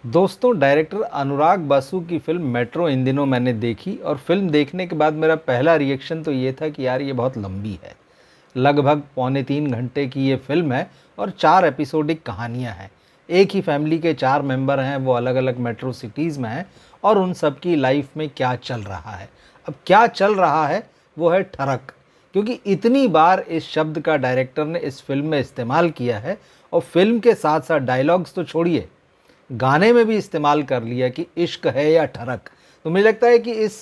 दोस्तों, डायरेक्टर अनुराग बासु की film metro इन दिनों मैंने देखी और फ़िल्म देखने के बाद मेरा पहला रिएक्शन तो ये था कि यार ये बहुत लंबी है। लगभग पौने 3 घंटे की ये फ़िल्म है और 4 एपिसोडिक कहानियाँ हैं। एक ही फैमिली के 4 मेंबर हैं, वो अलग-अलग मेट्रो सिटीज़ में हैं और उन सब की लाइफ़ में क्या चल रहा है। अब क्या चल रहा है, वो है ठरक, क्योंकि इतनी बार इस शब्द का डायरेक्टर ने इस फ़िल्म में इस्तेमाल किया है और फ़िल्म के साथ-साथ डायलॉग्स तो छोड़िए, गाने में भी इस्तेमाल कर लिया कि इश्क है या ठरक। तो मुझे लगता है कि इस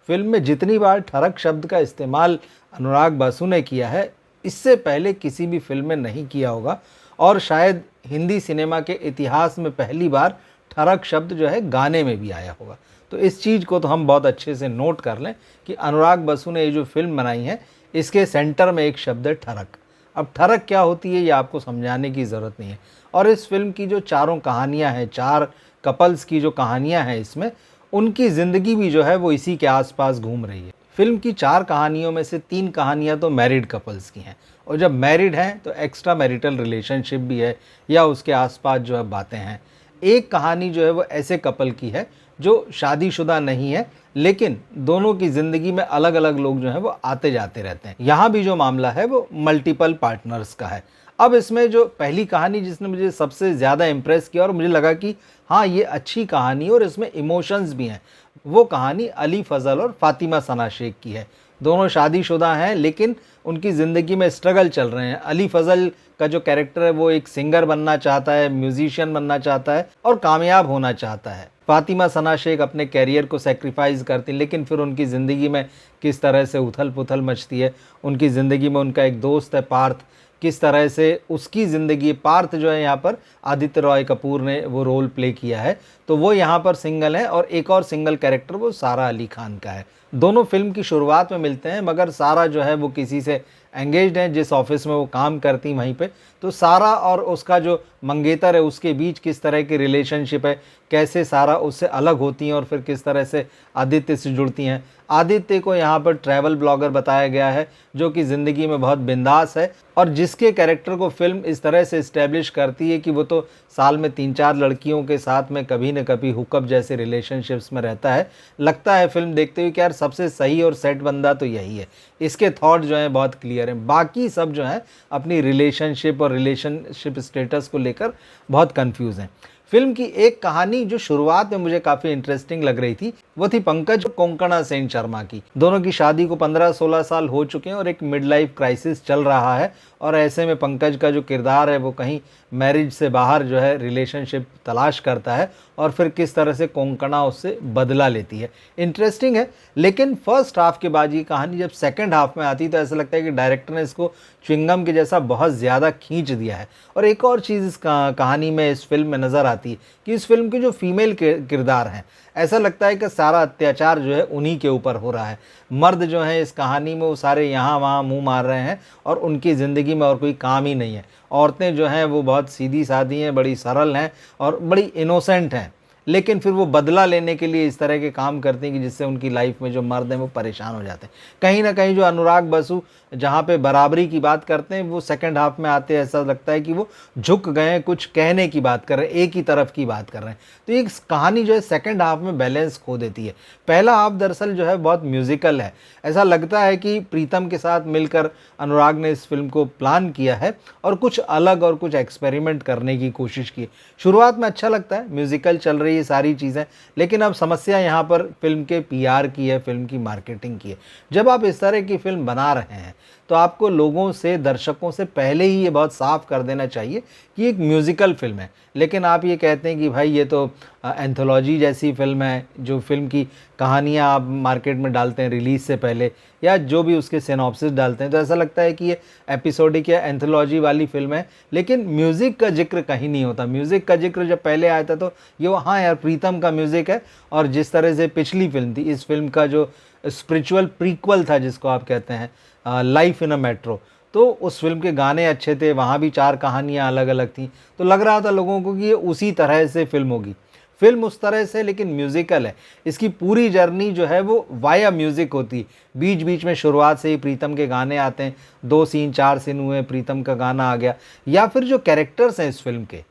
फ़िल्म में जितनी बार ठरक शब्द का इस्तेमाल अनुराग बासु ने किया है, इससे पहले किसी भी फ़िल्म में नहीं किया होगा और शायद हिंदी सिनेमा के इतिहास में पहली बार ठरक शब्द जो है गाने में भी आया होगा। तो इस चीज़ को तो हम बहुत अच्छे से नोट कर लें कि अनुराग बासु ने ये जो फ़िल्म बनाई है, इसके सेंटर में एक शब्द है ठरक। अब ठरक क्या होती है ये आपको समझाने की ज़रूरत नहीं है। और इस फ़िल्म की जो चारों कहानियाँ हैं, 4 कपल्स की जो कहानियाँ हैं इसमें, उनकी ज़िंदगी भी जो है वो इसी के आस-पास घूम रही है। फ़िल्म की 4 कहानियों में से 3 कहानियाँ तो मैरिड कपल्स की हैं और जब मैरिड हैं तो एक्स्ट्रा मैरिटल रिलेशनशिप भी है या उसके आस-पास जो है बातें हैं। एक कहानी जो है वो ऐसे कपल की है जो शादीशुदा नहीं है, लेकिन दोनों की ज़िंदगी में अलग-अलग लोग जो हैं वो आते-जाते रहते हैं। यहाँ भी जो मामला है वो मल्टीपल पार्टनर्स का है। अब इसमें जो पहली कहानी जिसने मुझे सबसे ज़्यादा इम्प्रेस किया और मुझे लगा कि हाँ, ये अच्छी कहानी है और इसमें इमोशंस भी हैं, वो कहानी अली फज़ल और फ़ातिमा सना शेख की है। दोनों शादीशुदा हैं लेकिन उनकी ज़िंदगी में स्ट्रगल चल रहे हैं। अली फज़ल का जो कैरेक्टर है वो एक सिंगर बनना चाहता है, म्यूज़िशियन बनना चाहता है और कामयाब होना चाहता है। फ़ातिमा सना शेख अपने करियर को सैक्रिफ़ाइस करती हैं, लेकिन फिर उनकी ज़िंदगी में किस तरह से उथल-पुथल मचती है। उनकी ज़िंदगी में उनका एक दोस्त है पार्थ, किस तरह से उसकी ज़िंदगी, पार्थ जो है यहाँ पर आदित्य रॉय कपूर ने वो रोल प्ले किया है, तो वो यहाँ पर सिंगल है और एक और सिंगल कैरेक्टर वो सारा अली खान का है। दोनों फ़िल्म की शुरुआत में मिलते हैं मगर सारा जो है वो किसी से एंगेज्ड है, जिस ऑफ़िस में वो काम करती वहीं पे। तो सारा और उसका जो मंगेतर है उसके बीच किस तरह की रिलेशनशिप है, कैसे सारा उससे अलग होती हैं और फिर किस तरह से आदित्य से जुड़ती हैं। आदित्य को यहाँ पर ट्रैवल ब्लॉगर बताया गया है जो कि ज़िंदगी में बहुत बिंदास है और जिसके कैरेक्टर को फ़िल्म इस तरह से इस्टेब्लिश करती है कि वो तो साल में 3-4 लड़कियों के साथ में कभी न कभी हुकअप जैसे रिलेशनशिप्स में रहता है। लगता है फ़िल्म देखते हुए कि यार सबसे सही और सेट बंदा तो यही है। इसके थॉट जो हैं बहुत क्लियर हैं। बाकी सब जो हैं अपनी रिलेशनशिप और रिलेशनशिप स्टेटस को लेकर बहुत कन्फ्यूज़ हैं। फ़िल्म की एक कहानी जो शुरुआत में मुझे काफ़ी इंटरेस्टिंग लग रही थी, वो थी पंकज और कोंकणा सेन शर्मा की। दोनों की शादी को 15-16 साल हो चुके हैं और एक मिड लाइफ क्राइसिस चल रहा है और ऐसे में पंकज का जो किरदार है वो कहीं मैरिज से बाहर जो है रिलेशनशिप तलाश करता है और फिर किस तरह से कोंकणा उससे बदला लेती है। इंटरेस्टिंग है, लेकिन फर्स्ट हाफ के बाद ये कहानी जब सेकंड हाफ में आती है तो ऐसा लगता है कि डायरेक्टर ने इसको च्युइंगम के जैसा बहुत ज़्यादा खींच दिया है। और एक और चीज़ इस कहानी में, इस फिल्म में नज़र आती है कि इस फिल्म की जो फीमेल किरदार हैं, ऐसा लगता है कि सारा अत्याचार जो है उन्हीं के ऊपर हो रहा है। मर्द जो हैं इस कहानी में वो सारे यहाँ वहाँ मुँह मार रहे हैं और उनकी ज़िंदगी में और कोई काम ही नहीं है। औरतें जो हैं वो बहुत सीधी-सादी हैं, बड़ी सरल हैं और बड़ी इनोसेंट हैं, लेकिन फिर वो बदला लेने के लिए इस तरह के काम करती हैं कि जिससे उनकी लाइफ में जो मर्द हैं वो परेशान हो जाते हैं। कहीं न कहीं जो अनुराग बसु जहाँ पे बराबरी की बात करते हैं, वो सेकंड हाफ में आते ऐसा लगता है कि वो झुक गए हैं, कुछ कहने की बात कर रहे हैं, एक ही तरफ की बात कर रहे हैं। तो ये कहानी जो है सेकंड हाफ में बैलेंस खो देती है। पहला हाफ दरअसल जो है बहुत म्यूज़िकल है। ऐसा लगता है कि प्रीतम के साथ मिलकर अनुराग ने इस फ़िल्म को प्लान किया है और कुछ अलग और कुछ एक्सपेरिमेंट करने की कोशिश की है। शुरुआत में अच्छा लगता है, म्यूज़िकल चल रही है सारी चीज़ें, लेकिन अब समस्या यहाँ पर फ़िल्म के पीआर की है, फ़िल्म की मार्केटिंग की है। जब आप इस तरह की फ़िल्म बना रहे हैं, तो आपको लोगों से, दर्शकों से पहले ही ये बहुत साफ़ कर देना चाहिए कि एक म्यूज़िकल फ़िल्म है। लेकिन आप ये कहते हैं कि भाई ये तो एंथोलॉजी जैसी फ़िल्म है, जो फ़िल्म की कहानियाँ आप मार्केट में डालते हैं रिलीज़ से पहले या जो भी उसके सिनॉप्सिस डालते हैं, तो ऐसा लगता है कि ये एपिसोडिक या एंथोलॉजी वाली फ़िल्म है, लेकिन म्यूज़िक का ज़िक्र कहीं नहीं होता। म्यूज़िक का ज़िक्र जब पहले आया था तो ये वो हाँ यार प्रीतम का म्यूज़िक है और जिस तरह से पिछली फ़िल्म थी, इस फ़िल्म का जो स्पिरिचुअल प्रीक्वल था जिसको आप कहते हैं लाइफ इन अ मेट्रो, तो उस फ़िल्म के गाने अच्छे थे, वहाँ भी 4 कहानियाँ अलग-अलग थीं, तो लग रहा था लोगों को कि ये उसी तरह से फ़िल्म होगी। फ़िल्म उस तरह से लेकिन म्यूज़िकल है। इसकी पूरी जर्नी जो है वो वाया म्यूज़िक होती है। बीच-बीच में शुरुआत से ही प्रीतम के गाने आते हैं, 2 सीन 4 सीन हुए, प्रीतम का गाना आ गया या फिर जो कैरेक्टर्स हैं इस फ़िल्म के,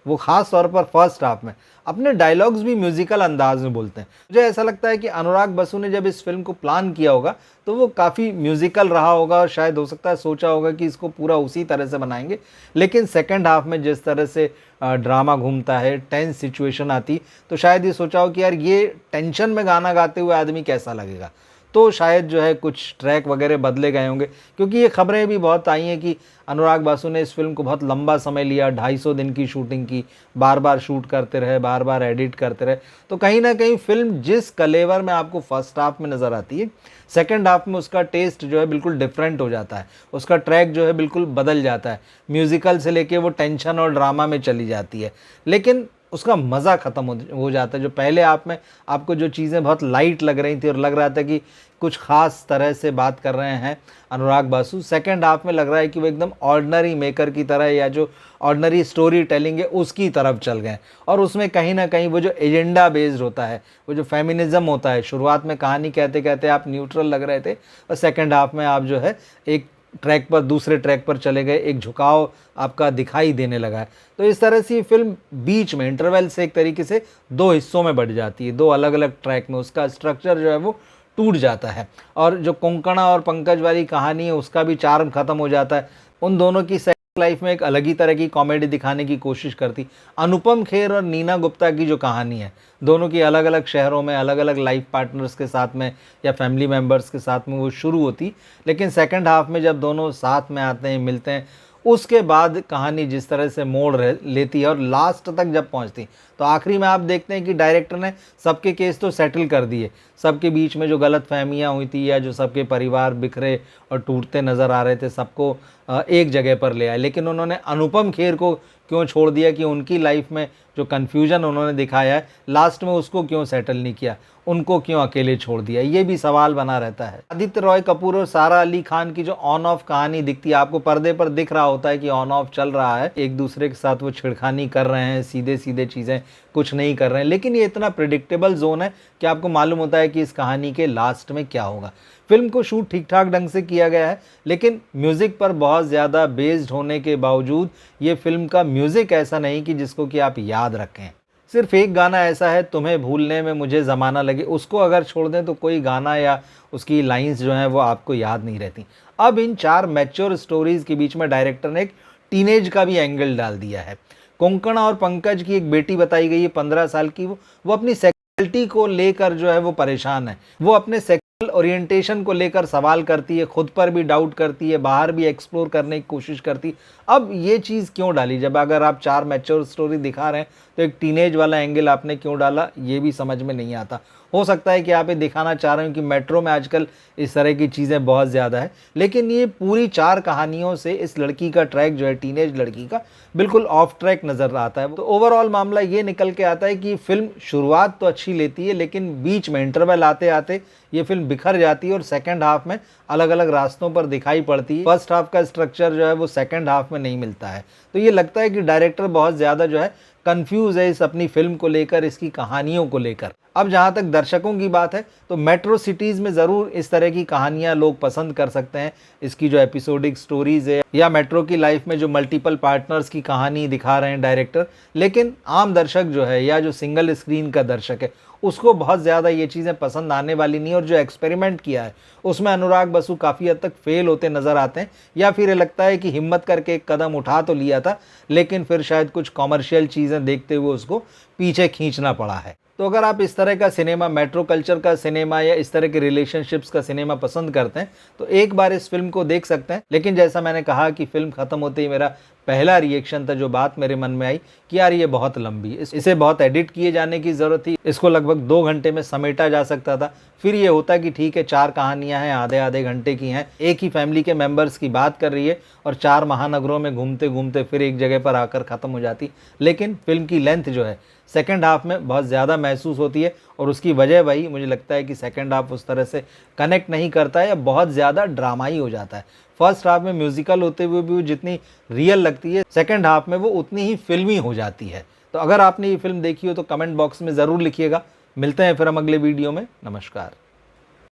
वो ख़ास तौर पर फर्स्ट हाफ में अपने डायलॉग्स भी म्यूजिकल अंदाज में बोलते हैं। मुझे ऐसा लगता है कि अनुराग बसु ने जब इस फिल्म को प्लान किया होगा तो वो काफ़ी म्यूजिकल रहा होगा और शायद हो सकता है सोचा होगा कि इसको पूरा उसी तरह से बनाएंगे। लेकिन सेकेंड हाफ में जिस तरह से ड्रामा घूमता है, टेंस सिचुएशन आती, तो शायद ये सोचा हो कि यार ये टेंशन में गाना गाते हुए आदमी कैसा लगेगा, तो शायद जो है कुछ ट्रैक वगैरह बदले गए होंगे। क्योंकि ये खबरें भी बहुत आई हैं कि अनुराग बासु ने इस फिल्म को बहुत लंबा समय लिया, 250 दिन की शूटिंग की, बार बार शूट करते रहे, बार बार एडिट करते रहे। तो कहीं ना कहीं फिल्म जिस कलेवर में आपको फर्स्ट हाफ में नज़र आती है, सेकेंड हाफ में उसका टेस्ट जो है बिल्कुल डिफरेंट हो जाता है, उसका ट्रैक जो है बिल्कुल बदल जाता है, म्यूज़िकल से लेके वो टेंशन और ड्रामा में चली जाती है। लेकिन उसका मज़ा ख़त्म हो जाता है। जो पहले आप में आपको जो चीज़ें बहुत लाइट लग रही थी और लग रहा था कि कुछ ख़ास तरह से बात कर रहे हैं अनुराग बासु, सेकंड हाफ में लग रहा है कि वो एकदम ऑर्डिनरी मेकर की तरह या जो ऑर्डिनरी स्टोरी टेलिंग है उसकी तरफ चल गए। और उसमें कहीं ना कहीं वो जो एजेंडा बेस्ड होता है, वो जो फेमिनिज्म होता है, शुरुआत में कहानी कहते कहते आप न्यूट्रल लग रहे थे और सेकेंड हाफ में आप जो है एक ट्रैक पर दूसरे ट्रैक पर चले गए, एक झुकाव आपका दिखाई देने लगा है। तो इस तरह से ये फिल्म बीच में इंटरवल से एक तरीके से दो हिस्सों में बढ़ जाती है, दो अलग अलग ट्रैक में उसका स्ट्रक्चर जो है वो टूट जाता है। और जो कोंकणा और पंकज वाली कहानी है उसका भी चार्म खत्म हो जाता है। उन दोनों की लाइफ में एक अलग ही तरह की कॉमेडी दिखाने की कोशिश करती। अनुपम खेर और नीना गुप्ता की जो कहानी है, दोनों की अलग अलग शहरों में अलग अलग लाइफ पार्टनर्स के साथ में या फैमिली मेम्बर्स के साथ में वो शुरू होती, लेकिन सेकंड हाफ में जब दोनों साथ में आते हैं, मिलते हैं, उसके बाद कहानी जिस तरह से मोड़ लेती है और लास्ट तक जब पहुंचती, तो आखिरी में आप देखते हैं कि डायरेक्टर ने सबके केस तो सेटल कर दिए, सबके बीच में जो गलत फहमियाँ हुई थी या जो सबके परिवार बिखरे और टूटते नज़र आ रहे थे, सबको एक जगह पर ले आए। लेकिन उन्होंने अनुपम खेर को क्यों छोड़ दिया कि उनकी लाइफ में जो कन्फ्यूजन उन्होंने दिखाया है लास्ट में उसको क्यों सेटल नहीं किया, उनको क्यों अकेले छोड़ दिया, ये भी सवाल बना रहता है। आदित्य रॉय कपूर और सारा अली खान की जो ऑन ऑफ कहानी दिखती है, आपको पर्दे पर दिख रहा होता है कि ऑन ऑफ चल रहा है, एक दूसरे के साथ वो छिड़खानी कर रहे हैं, सीधे सीधे चीज़ें कुछ नहीं कर रहे हैं, लेकिन ये इतना प्रिडिक्टेबल जोन है कि आपको मालूम होता है कि इस कहानी के लास्ट में क्या होगा। फिल्म को शूट ठीक ठाक ढंग से किया गया है, लेकिन म्यूज़िक पर बहुत ज़्यादा बेस्ड होने के बावजूद ये फिल्म का म्यूज़िक ऐसा नहीं कि जिसको कि आप याद रखें। सिर्फ एक गाना ऐसा है, तुम्हें भूलने में मुझे ज़माना लगे, उसको अगर छोड़ दें तो कोई गाना या उसकी लाइंस जो हैं वो आपको याद नहीं रहती। अब इन चार मैच्योर स्टोरीज़ के बीच में डायरेक्टर ने एक टीनेज का भी एंगल डाल दिया है। कोंकणा और पंकज की एक बेटी बताई गई है 15 साल की, वो अपनी सेक्सुअलिटी को लेकर जो है वो परेशान है, वो अपने ओरिएंटेशन को लेकर सवाल करती है, खुद पर भी डाउट करती है, बाहर भी एक्सप्लोर करने की कोशिश करती है। अब ये चीज़ क्यों डाली? जब अगर आप चार मैच्योर स्टोरी दिखा रहे हैं तो एक टीनेज वाला एंगल आपने क्यों डाला, ये भी समझ में नहीं आता। हो सकता है कि आप ये दिखाना चाह रहे हो कि मेट्रो में आजकल इस तरह की चीज़ें बहुत ज़्यादा है, लेकिन ये पूरी चार कहानियों से इस लड़की का ट्रैक जो है, टीनेज लड़की का, बिल्कुल ऑफ ट्रैक नज़र आता है। तो ओवरऑल मामला ये निकल के आता है कि फिल्म शुरुआत तो अच्छी लेती है, लेकिन बीच में इंटरवल आते आते ये फिल्म बिखर जाती है और सेकंड हाफ में अलग अलग रास्तों पर दिखाई पड़ती है। फर्स्ट हाफ का स्ट्रक्चर जो है वो सेकंड हाफ में नहीं मिलता है। तो ये लगता है कि डायरेक्टर बहुत ज़्यादा जो है कंफ्यूज है इस अपनी फिल्म को लेकर, इसकी कहानियों को लेकर। अब जहाँ तक दर्शकों की बात है तो मेट्रो सिटीज़ में ज़रूर इस तरह की कहानियाँ लोग पसंद कर सकते हैं, इसकी जो एपिसोडिक स्टोरीज़ है या मेट्रो की लाइफ में जो मल्टीपल पार्टनर्स की कहानी दिखा रहे हैं डायरेक्टर। लेकिन आम दर्शक जो है या जो सिंगल स्क्रीन का दर्शक है उसको बहुत ज़्यादा ये चीज़ें पसंद आने वाली नहीं। और जो एक्सपेरिमेंट किया है उसमें अनुराग बसु काफ़ी हद तक फेल होते नज़र आते हैं, या फिर ये लगता है कि हिम्मत करके एक कदम उठा तो लिया था लेकिन फिर शायद कुछ कॉमर्शियल चीज़ें देखते हुए उसको पीछे खींचना पड़ा है। तो अगर आप इस तरह का सिनेमा, मेट्रो कल्चर का सिनेमा या इस तरह के रिलेशनशिप्स का सिनेमा पसंद करते हैं तो एक बार इस फिल्म को देख सकते हैं। लेकिन जैसा मैंने कहा कि फिल्म ख़त्म होते ही मेरा पहला रिएक्शन था, जो बात मेरे मन में आई कि यार ये बहुत लंबी, इसे बहुत एडिट किए जाने की ज़रूरत थी, इसको लगभग 2 घंटे में समेटा जा सकता था। फिर ये होता कि ठीक है, 4 कहानियाँ हैं, आधे आधे घंटे की हैं, एक ही फैमिली के मेंबर्स की बात कर रही है और 4 महानगरों में घूमते घूमते फिर एक जगह पर आकर ख़त्म हो जाती। लेकिन फिल्म की लेंथ जो है सेकेंड हाफ में बहुत ज़्यादा महसूस होती है और उसकी वजह वही मुझे लगता है कि सेकेंड हाफ उस तरह से कनेक्ट नहीं करता है या बहुत ज़्यादा ड्रामाई हो जाता है। फर्स्ट हाफ में म्यूजिकल होते हुए भी वो जितनी रियल लगती है, सेकेंड हाफ में वो उतनी ही फिल्मी हो जाती है। तो अगर आपने ये फिल्म देखी हो तो कमेंट बॉक्स में ज़रूर लिखिएगा। मिलते हैं फिर हम अगले वीडियो में। नमस्कार।